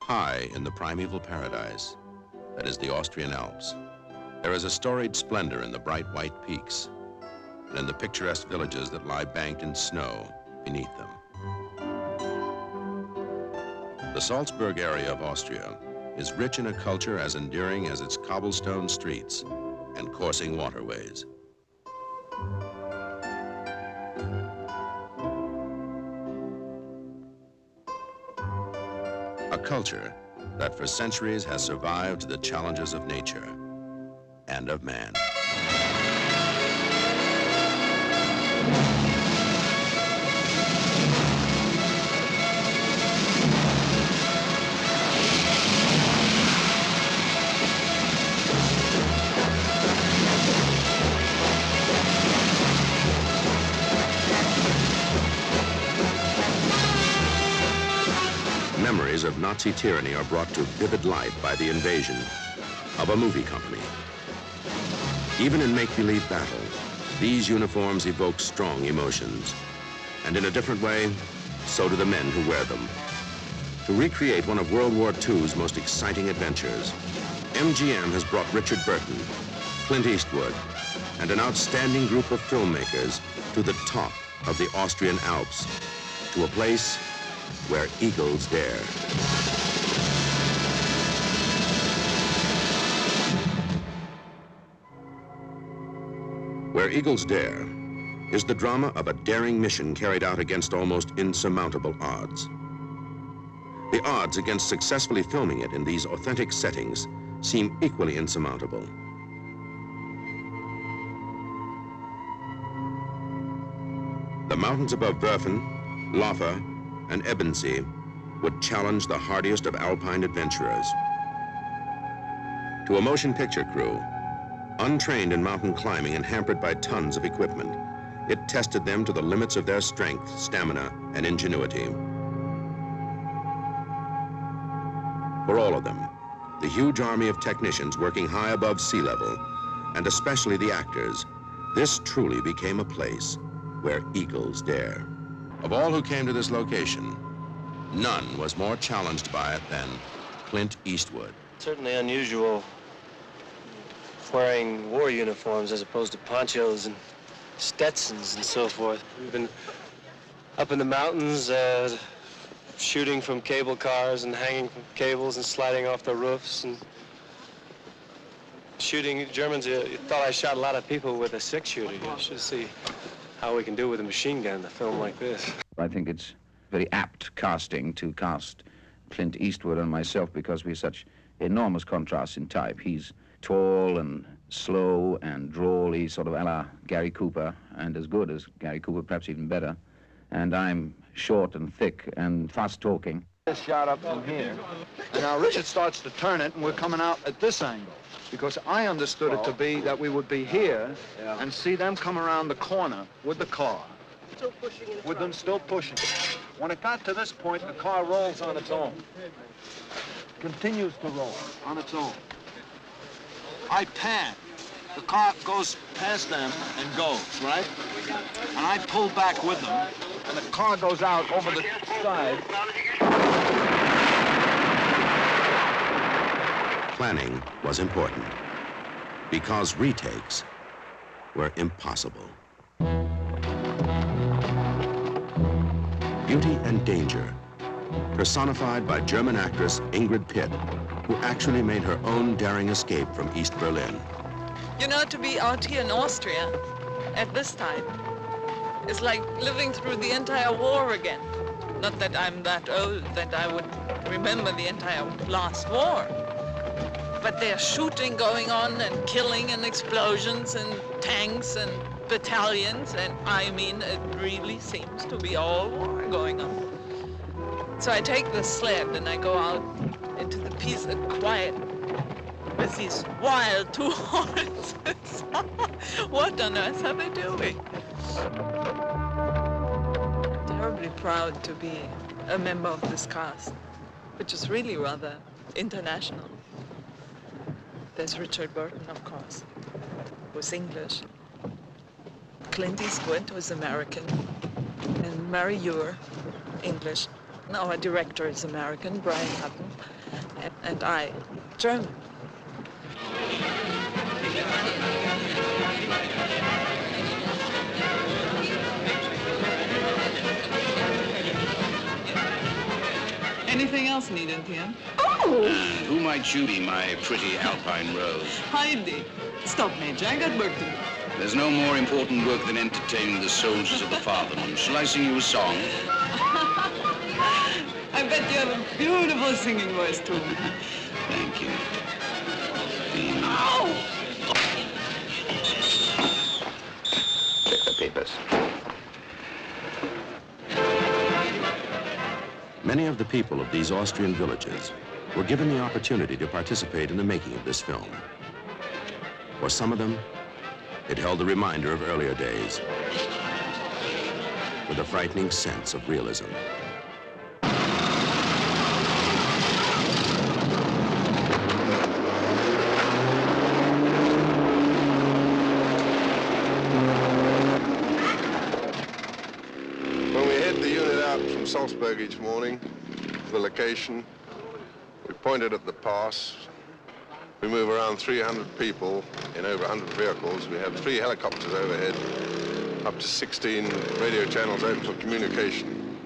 High in the primeval paradise that is the Austrian Alps, there is a storied splendor in the bright white peaks and in the picturesque villages that lie banked in snow beneath them. The Salzburg area of Austria is rich in a culture as enduring as its cobblestone streets and coursing waterways. A culture that for centuries has survived the challenges of nature and of man. Memories of Nazi tyranny are brought to vivid light by the invasion of a movie company. Even in make-believe battle, these uniforms evoke strong emotions. And in a different way, so do the men who wear them. To recreate one of World War II's most exciting adventures, MGM has brought Richard Burton, Clint Eastwood, and an outstanding group of filmmakers to the top of the Austrian Alps, to a place where eagles dare. Where Eagles Dare is the drama of a daring mission carried out against almost insurmountable odds. The odds against successfully filming it in these authentic settings seem equally insurmountable. The mountains above Werfen, Loffer, and Ebensee would challenge the hardiest of alpine adventurers. To a motion picture crew, untrained in mountain climbing and hampered by tons of equipment, it tested them to the limits of their strength, stamina, and ingenuity. For all of them, the huge army of technicians working high above sea level, and especially the actors, this truly became a place where eagles dare. Of all who came to this location, none was more challenged by it than Clint Eastwood. Certainly unusual wearing war uniforms as opposed to ponchos and Stetsons and so forth. We've been up in the mountains shooting from cable cars and hanging from cables and sliding off the roofs and shooting. Germans thought I shot a lot of people with a six-shooter. You should see how we can do with a machine gun in a film like this. I think it's very apt casting to cast Clint Eastwood and myself because we're such enormous contrasts in type. He's tall and slow and drawly, sort of a la Gary Cooper, and as good as Gary Cooper, perhaps even better. And I'm short and thick and fast-talking. This shot up from here, and now Richard starts to turn it, and we're coming out at this angle, because I understood it to be that we would be here and see them come around the corner with the car, with them still pushing. When it got to this point, the car rolls on its own, continues to roll on its own. I pan. The car goes past them and goes, right? And I pull back with them, and the car goes out over the side. Planning was important because retakes were impossible. Beauty and danger, personified by German actress Ingrid Pitt, who actually made her own daring escape from East Berlin. You know, to be out here in Austria at this time is like living through the entire war again. Not that I'm that old that I would remember the entire last war. But there's shooting going on and killing and explosions and tanks and battalions, and I mean, it really seems to be all war going on. So I take the sled and I go out into the peace and quiet with these wild two horses. What on earth are they doing? Terribly proud to be a member of this cast, which is really rather international. There's Richard Burton, of course, who's English. Clint Eastwood, who's American, and Mary Ure, English. And our director is American, Brian Hutton. and I German. Anything else needed here? Who might you be, my pretty alpine rose? Heidi. Stop, Major. I got work to do. There's no more important work than entertaining the soldiers of the fatherland. Shall I sing you a song? I bet you have a beautiful singing voice, too. Thank you. Ow! Check the papers. Many of the people of these Austrian villages were given the opportunity to participate in the making of this film. For some of them, it held a reminder of earlier days with a frightening sense of realism. When we head the unit out from Salzburg each morning to the location, we pointed at the pass. We move around 300 people in over 100 vehicles. We have 3 helicopters overhead, up to 16 radio channels open for communication.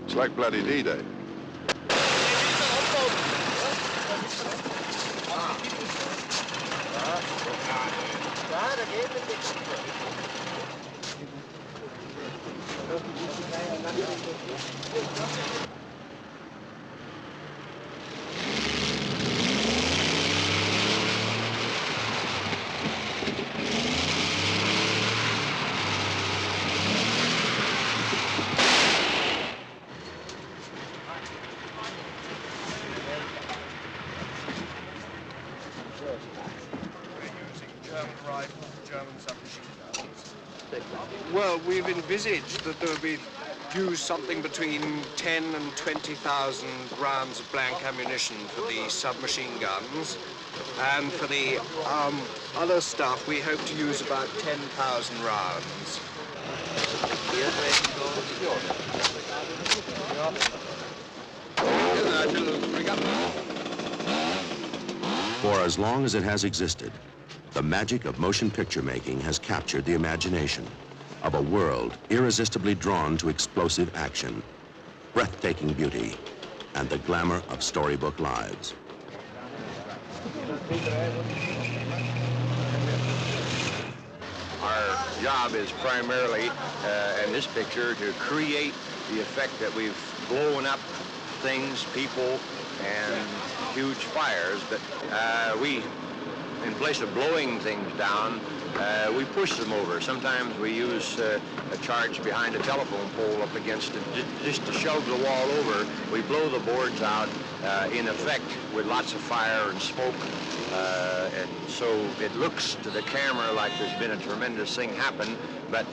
It's like bloody D-Day. Well, we've envisaged that there would be used something between 10 and 20,000 rounds of blank ammunition for the submachine guns. And for the other stuff, we hope to use about 10,000 rounds. For as long as it has existed, the magic of motion picture making has captured the imagination of a world irresistibly drawn to explosive action, breathtaking beauty, and the glamour of storybook lives. Our job is primarily, in this picture, to create the effect that we've blown up things, people, and huge fires. But we, in place of blowing things down, we push them over. Sometimes we use a charge behind a telephone pole up against it just to shove the wall over. We blow the boards out, in effect, with lots of fire and smoke. And so it looks to the camera like there's been a tremendous thing happen, but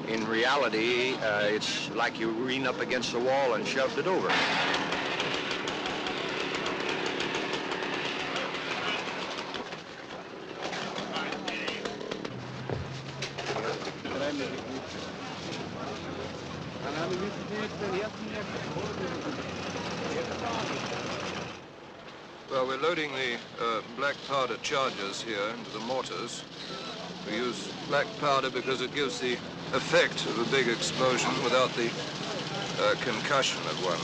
in reality, it's like you lean up against the wall and shoved it over. Well, we're loading the black powder charges here into the mortars. We use black powder because it gives the effect of a big explosion without the concussion of one.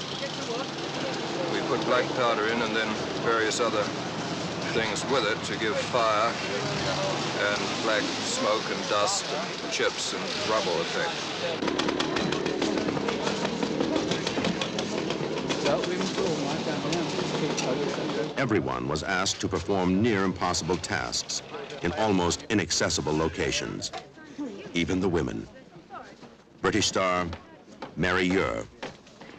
We put black powder in and then various other things with it to give fire and black smoke and dust and chips and rubble effect. Everyone was asked to perform near impossible tasks in almost inaccessible locations, even the women. British star Mary Ure.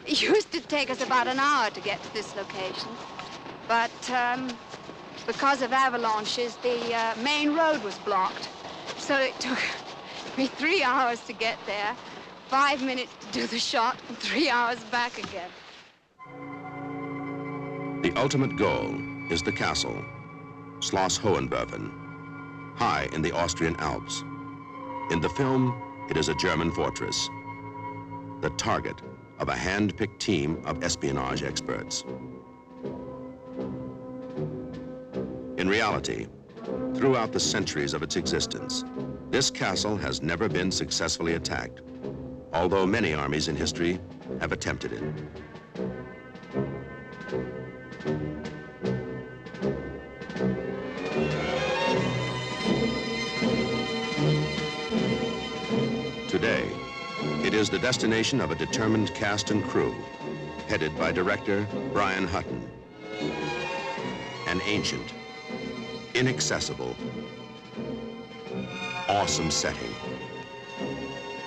It used to take us about an hour to get to this location, but because of avalanches, the main road was blocked. So it took me 3 hours to get there, 5 minutes to do the shot, and 3 hours back again. The ultimate goal is the castle, Schloss Hohenwerfen, high in the Austrian Alps. In the film, it is a German fortress, the target of a hand-picked team of espionage experts. In reality, throughout the centuries of its existence, this castle has never been successfully attacked, although many armies in history have attempted it. Today, it is the destination of a determined cast and crew, headed by director Brian Hutton. An ancient, inaccessible, awesome setting.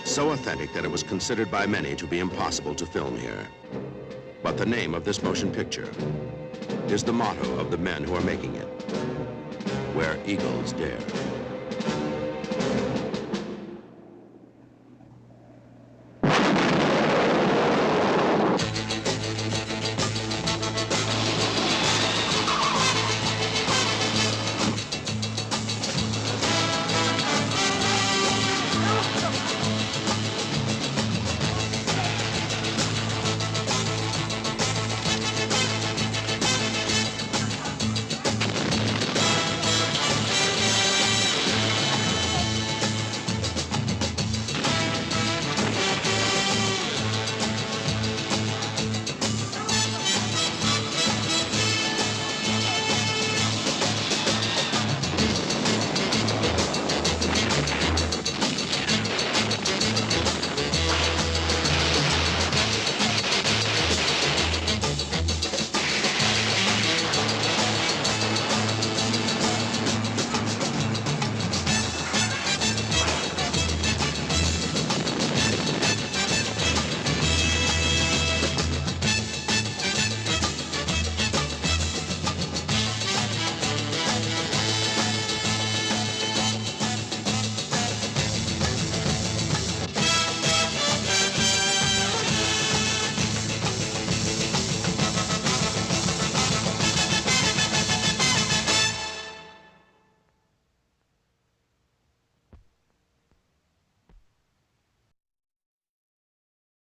So authentic that it was considered by many to be impossible to film here. But the name of this motion picture is the motto of the men who are making it: Where Eagles Dare.